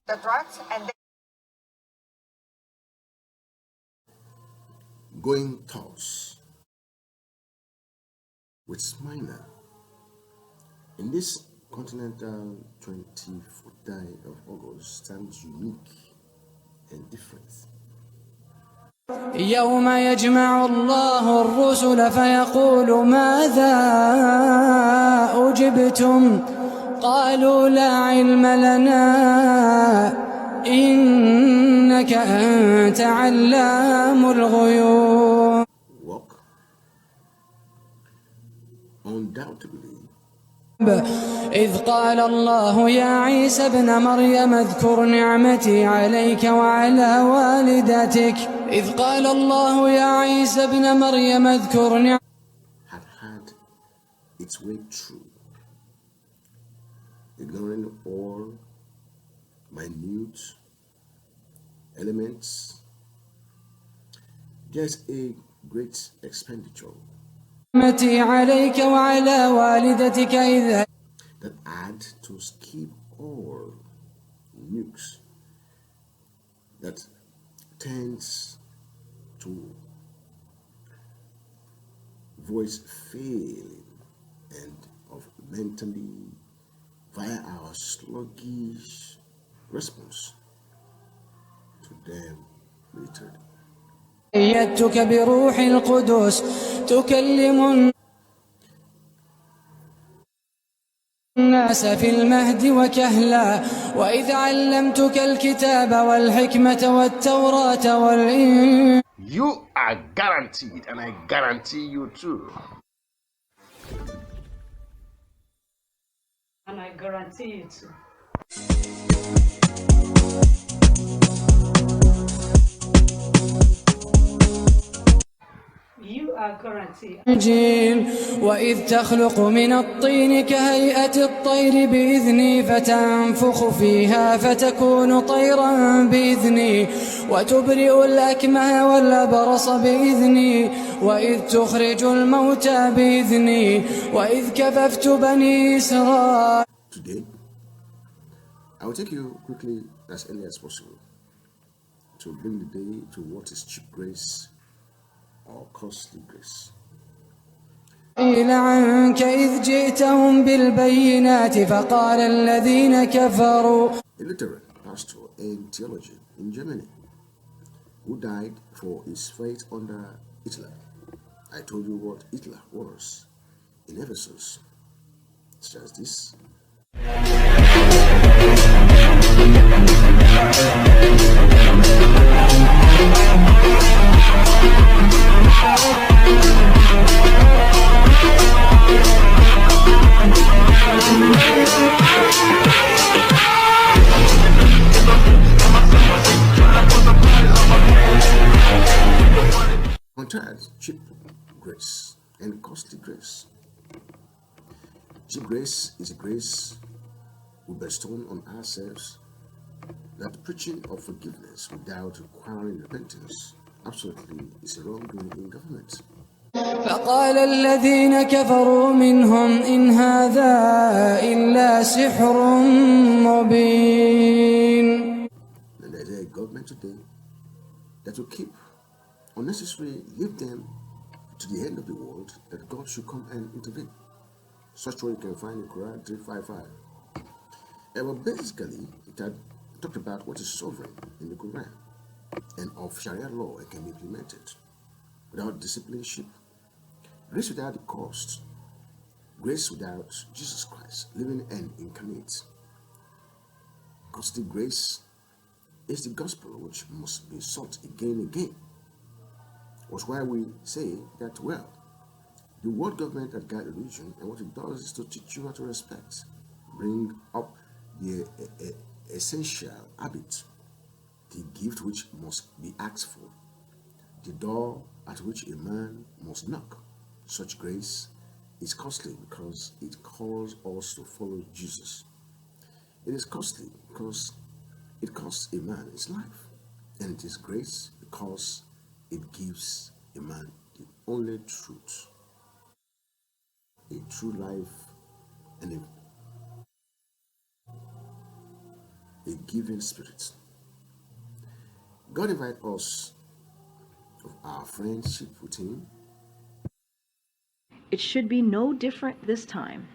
the drugs and going thus with Smyrna. In this continental 24th day of August stands unique and different. يوم يجمع الله الرسل فيقول ماذا أجبتم قالوا لا علم لنا إنك أنت علام الغيوب. Walk undoubtedly. إذ قال الله يا عيسى ابن مريم اذكر نعمتي عليك وعلى والدتك إذ قال الله يا عيسى ابن مريم اذكر نعمتي had its way through, ignoring all minute elements. There's a great expenditure عليك وعلى والدتك إذ that had to skip all nukes that tends to voice failing and of mentally via our sluggish response to them later. أيدتك بروح القدس تكلم الناس في المهد وكهلا وإذ علمتك الكتاب والحكمة والتوراة والإنجيل. You are guaranteed, and I guarantee you too. And I guarantee you too. You are guaranteed. وإذ تخلق من الطين كهيئة الطير بإذني فتنفخ فيها فتكون طيرا بإذني وتبرئ الأكمه والأبرص بإذني وإذ تخرج الموتى بإذني وإذ كففت بني إسرائيل. Today, I will take you quickly as early as possible to bring the day to what is cheap grace or costly grace. عنك إذ جئتهم بالبينات فقال الذين كفروا. A literate pastor and theologian in Germany who died for his faith under Hitler. I told you what Hitler was in Ephesus, such as this. Contrast cheap grace and costly grace. Cheap grace is a grace we bestow on ourselves, that preaching of forgiveness without requiring repentance absolutely is a wrongdoing in government. فقال الذين كفروا منهم إن هذا إلا سحر مبين. And there is a government today that will keep unnecessary, leave them to the end of the world, that God should come and intervene. Such what you can find in Quran 355. But basically, it had talked about what is sovereign in the Quran and of Sharia law it can be implemented without discipleship, grace without the cost, grace without Jesus Christ, living and incarnate. Costly grace is the gospel which must be sought again and again. That's why we say that, well, the world government that guides religion, and what it does is to teach you how to respect, bring up the essential habit, the gift which must be asked for, the door at which a man must knock. Such grace is costly because it calls us to follow Jesus. It is costly because it costs a man his life, and it is grace because it gives a man the only truth, a true life, and a giving spirit. God invites us of our friendship with Him. It should be no different this time.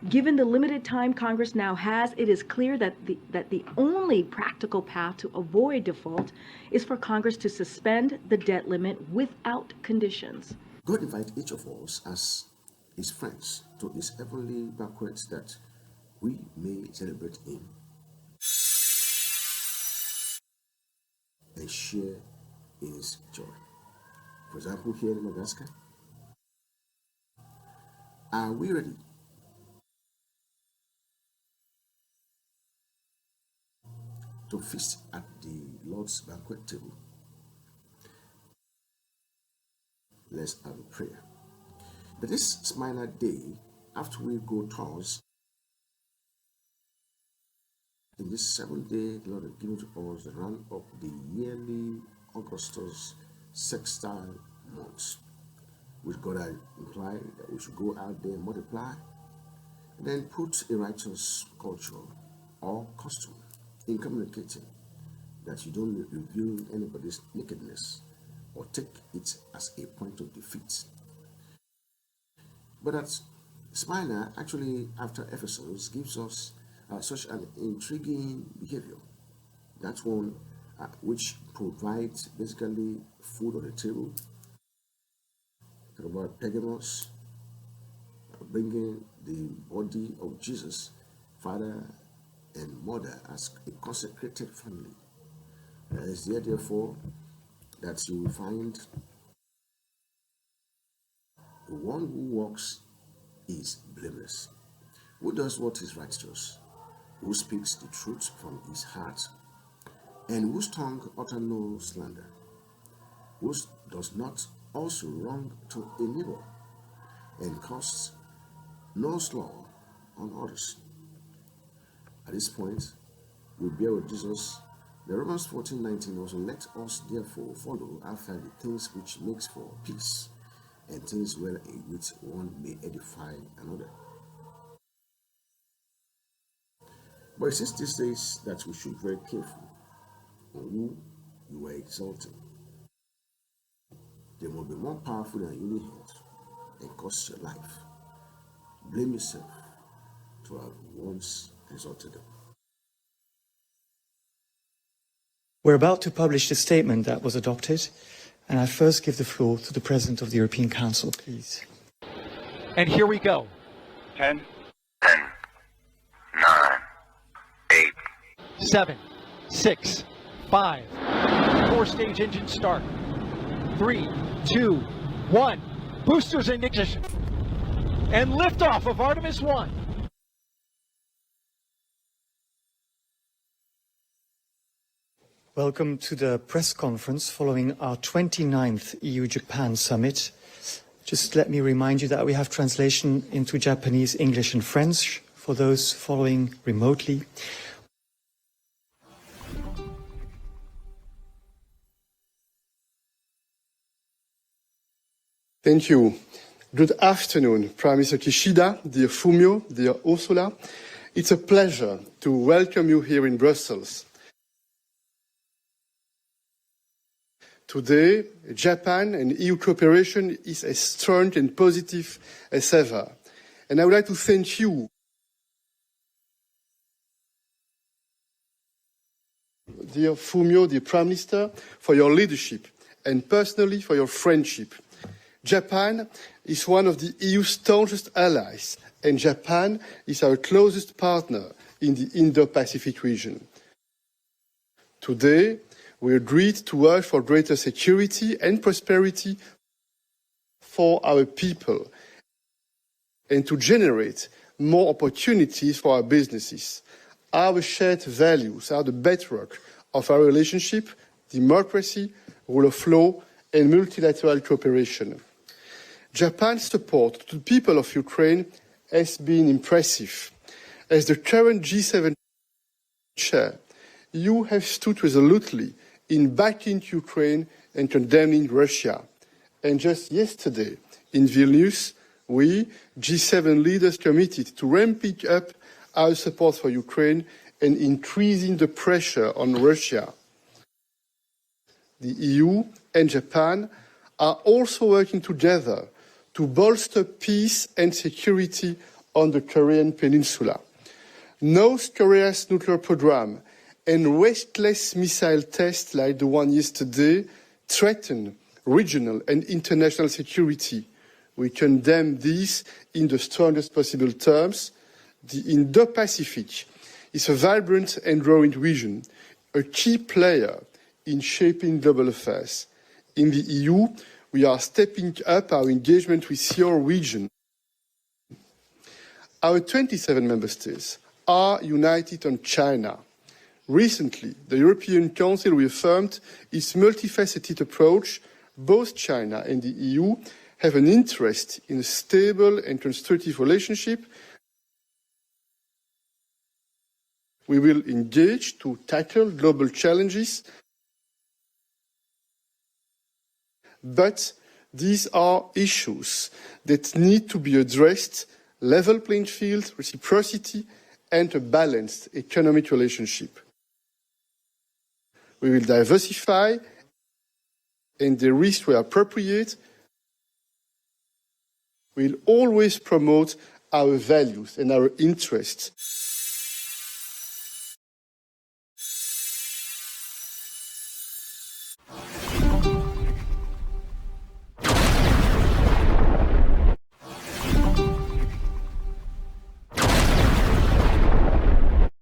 Given the limited time Congress now has, it is clear that the only practical path to avoid default is for Congress to suspend the debt limit without conditions. God invites each of us as His friends to His heavenly banquet that we may celebrate Him and share in His joy. For example, here in Madagascar, are we ready to feast at the Lord's banquet table? Let's have a prayer. But this Smyrna day, after we go towards, in this 7th day, the Lord has given to us the run of the yearly Augustus sextile months, which God has implied that we should go out there and multiply, and then put a righteous culture or custom in communicating that you don't reveal anybody's nakedness or take it as a point of defeat. But that Smyrna, actually after Ephesus, gives us such an intriguing behavior. That's one which provides basically food on the table. Talk about Pergamos, bringing the body of Jesus, father and mother, as a consecrated family. It's there, therefore, that you will find the one who walks is blameless, who does what is righteous, who speaks the truth from his heart, and whose tongue utter no slander, who does not also wrong to a neighbor, and casts no slaw on others. At this point, we bear with Jesus. The Romans 14:19 also, let us therefore follow after the things which makes for peace, and things wherewith one may edify another. But it says these days that we should be very careful on who you are exalting. They will be more powerful than you need and cost your life. Blame yourself to have once exalted them. We're about to publish the statement that was adopted, and I first give the floor to the President of the European Council, please. And here we go. 10, 9, 8, 7, 6, 5. 4-stage engine start. 3, 2, 1. Boosters in ignition. And liftoff of Artemis 1. Welcome to the press conference following our 29th EU-Japan summit. Just let me remind you that we have translation into Japanese, English and French for those following remotely. Thank you. Good afternoon, Prime Minister Kishida, dear Fumio, dear Ursula. It's a pleasure to welcome you here in Brussels. Today, Japan and EU cooperation is as strong and positive as ever. And I would like to thank you, dear Fumio, dear Prime Minister, for your leadership and personally for your friendship. Japan is one of the EU's staunchest allies, and Japan is our closest partner in the Indo-Pacific region. Today, we agreed to work for greater security and prosperity for our people and to generate more opportunities for our businesses. Our shared values are the bedrock of our relationship: democracy, rule of law, and multilateral cooperation. Japan's support to the people of Ukraine has been impressive. As the current G7 chair, you have stood resolutely in backing Ukraine and condemning Russia. And just yesterday, in Vilnius, we, G7 leaders, committed to ramping up our support for Ukraine and increasing the pressure on Russia. The EU and Japan are also working together to bolster peace and security on the Korean Peninsula. North Korea's nuclear program and wasteless missile tests like the one yesterday threaten regional and international security. We condemn this in the strongest possible terms. The Indo-Pacific is a vibrant and growing region, a key player in shaping global affairs. In the EU, we are stepping up our engagement with your region. Our 27 member states are united on China. Recently, the European Council reaffirmed its multifaceted approach. Both China and the EU have an interest in a stable and constructive relationship. We will engage to tackle global challenges, but these are issues that need to be addressed: level playing field, reciprocity, and a balanced economic relationship. We will diversify and de-risk where appropriate. We will always promote our values and our interests.